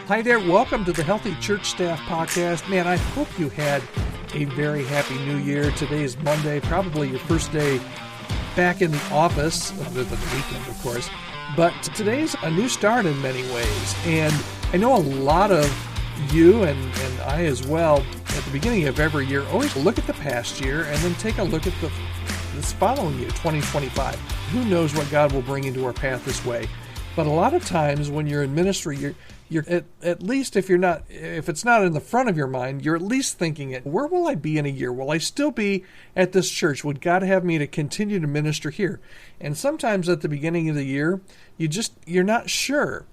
Hi there, welcome to the Healthy Church Staff Podcast. Man, I hope you had a very happy new year. Today is Monday, probably your first day back in the office, other than the weekend, of course. But today's a new start in many ways. And I know a lot of you and I as well, at the beginning of every year, always look at the past year and then take a look at this following year, 2025. Who knows what God will bring into our path this way. But a lot of times when you're in ministry, you're at least if it's not in the front of your mind, you're at least thinking it. Where will I be in a year? Will I still be at this church? Would God have me to continue to minister here? And sometimes at the beginning of the year, you're not sure.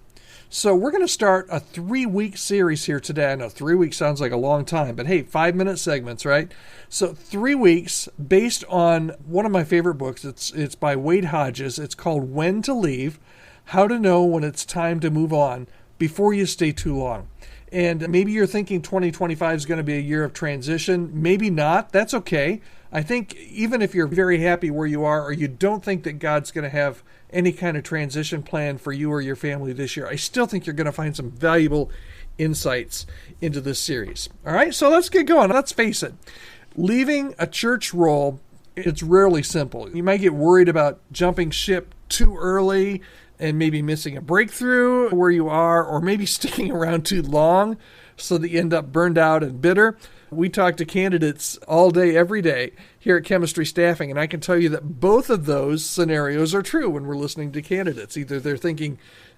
So we're going to start a 3-week series here today. I know 3 weeks sounds like a long time, but hey, 5-minute segments, right? So 3 weeks based on one of my favorite books. It's by Wade Hodges. It's called When to Leave, How to Know When It's Time to Move On Before You Stay Too Long. And maybe you're thinking 2025 is going to be a year of transition. Maybe not. That's okay. I think even if you're very happy where you are, or you don't think that God's going to have any kind of transition plan for you or your family this year, I still think you're going to find some valuable insights into this series. All right, so let's get going. Let's face it. Leaving a church role, it's rarely simple. You might get worried about jumping ship too early and maybe missing a breakthrough where you are, or maybe sticking around too long so that you end up burned out and bitter. We talk to candidates all day, every day here at Chemistry Staffing, and I can tell you that both of those scenarios are true when we're listening to candidates. Either they're thinking,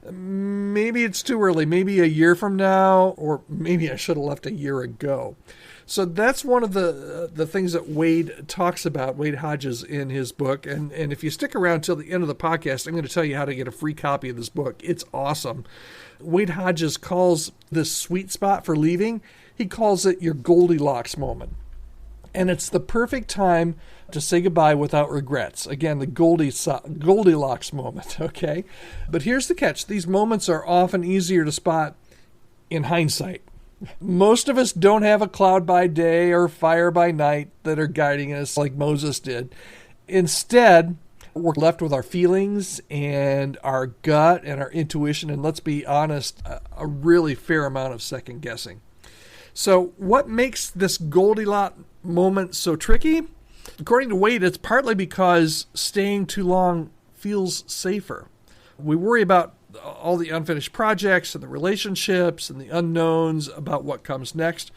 maybe it's too early, maybe a year from now, or maybe I should have left a year ago. So that's one of the things that Wade talks about, Wade Hodges, in his book. And if you stick around till the end of the podcast, I'm going to tell you how to get a free copy of this book. It's awesome. Wade Hodges calls this sweet spot for leaving, he calls it your Goldilocks moment. And it's the perfect time to say goodbye without regrets. Again, the Goldilocks moment, okay? But here's the catch. These moments are often easier to spot in hindsight. Most of us don't have a cloud by day or fire by night that are guiding us like Moses did. Instead, we're left with our feelings and our gut and our intuition, and let's be honest, a really fair amount of second guessing. So what makes this Goldilocks moment so tricky? According to Wade, it's partly because staying too long feels safer. We worry about all the unfinished projects and the relationships and the unknowns about what comes next.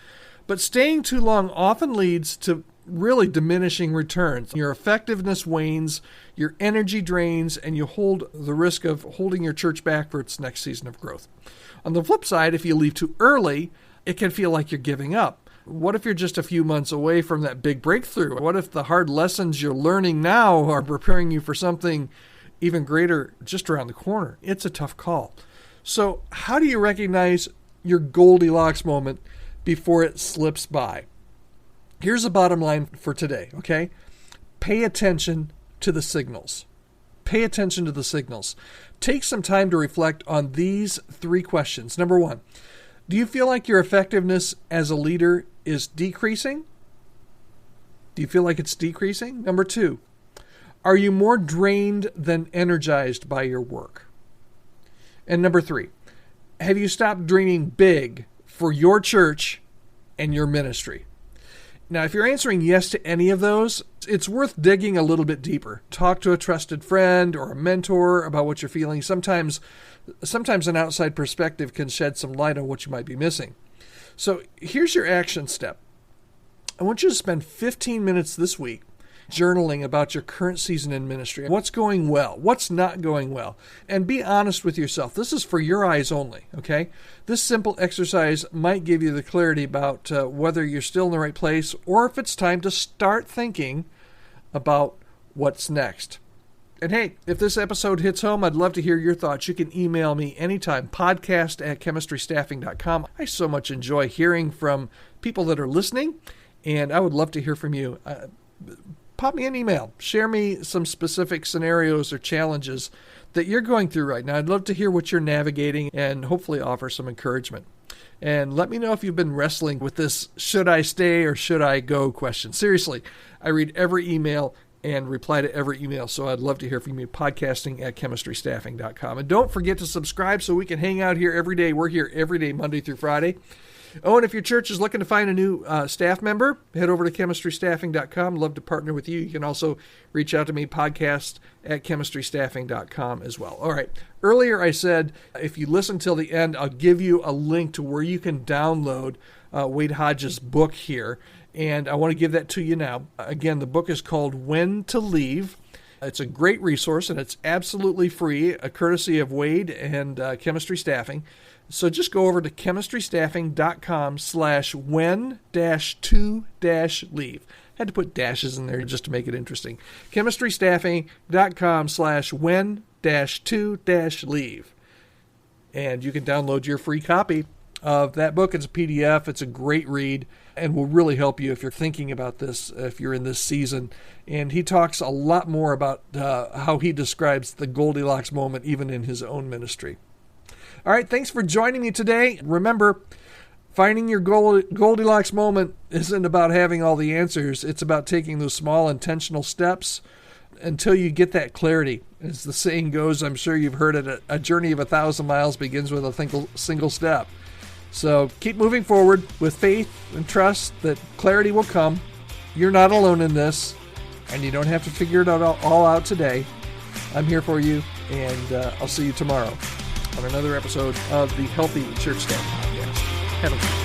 But staying too long often leads to really diminishing returns. Your effectiveness wanes, your energy drains, and you hold the risk of holding your church back for its next season of growth. On the flip side, if you leave too early, it can feel like you're giving up. What if you're just a few months away from that big breakthrough? What if the hard lessons you're learning now are preparing you for something even greater just around the corner? It's a tough call. So how do you recognize your Goldilocks moment before it slips by? Here's the bottom line for today, okay? Pay attention to the signals. Pay attention to the signals. Take some time to reflect on these 3 questions. Number 1, do you feel like your effectiveness as a leader is decreasing? Do you feel like it's decreasing? Number 2, are you more drained than energized by your work? And number 3, have you stopped dreaming big for your church and your ministry? Now, if you're answering yes to any of those, it's worth digging a little bit deeper. Talk to a trusted friend or a mentor about what you're feeling. Sometimes an outside perspective can shed some light on what you might be missing. So here's your action step. I want you to spend 15 minutes this week journaling about your current season in ministry. What's going well? What's not going well? And be honest with yourself. This is for your eyes only, okay? This simple exercise might give you the clarity about whether you're still in the right place or if it's time to start thinking about what's next. And hey, if this episode hits home, I'd love to hear your thoughts. You can email me anytime, podcast@chemistrystaffing.com. I so much enjoy hearing from people that are listening, and I would love to hear from you. Pop me an email. Share me some specific scenarios or challenges that you're going through right now. I'd love to hear what you're navigating and hopefully offer some encouragement. And let me know if you've been wrestling with this should I stay or should I go question. Seriously, I read every email, and reply to every email. So I'd love to hear from you, podcasting@chemistrystaffing.com. And don't forget to subscribe so we can hang out here every day. We're here every day, Monday through Friday. Oh, and if your church is looking to find a new staff member, head over to chemistrystaffing.com. Love to partner with you. You can also reach out to me, podcast@chemistrystaffing.com as well. All right. Earlier I said if you listen till the end, I'll give you a link to where you can download Wade Hodges' book here. And I want to give that to you now. Again, the book is called When to Leave. It's a great resource, and it's absolutely free, a courtesy of Wade and Chemistry Staffing. So just go over to chemistrystaffing.com/when-to-leave. Had to put dashes in there just to make it interesting. chemistrystaffing.com/when-to-leave. And you can download your free copy of that book. It's a PDF. It's a great read and will really help you if you're thinking about this, if you're in this season. And he talks a lot more about how he describes the Goldilocks moment even in his own ministry. All right, thanks for joining me today. Remember, finding your Goldilocks moment isn't about having all the answers. It's about taking those small intentional steps until you get that clarity. As the saying goes, I'm sure you've heard it, a journey of 1,000 miles begins with a single step. So keep moving forward with faith and trust that clarity will come. You're not alone in this, and you don't have to figure it all out today. I'm here for you, and I'll see you tomorrow on another episode of the Healthy Church Staff Podcast. Have a good day.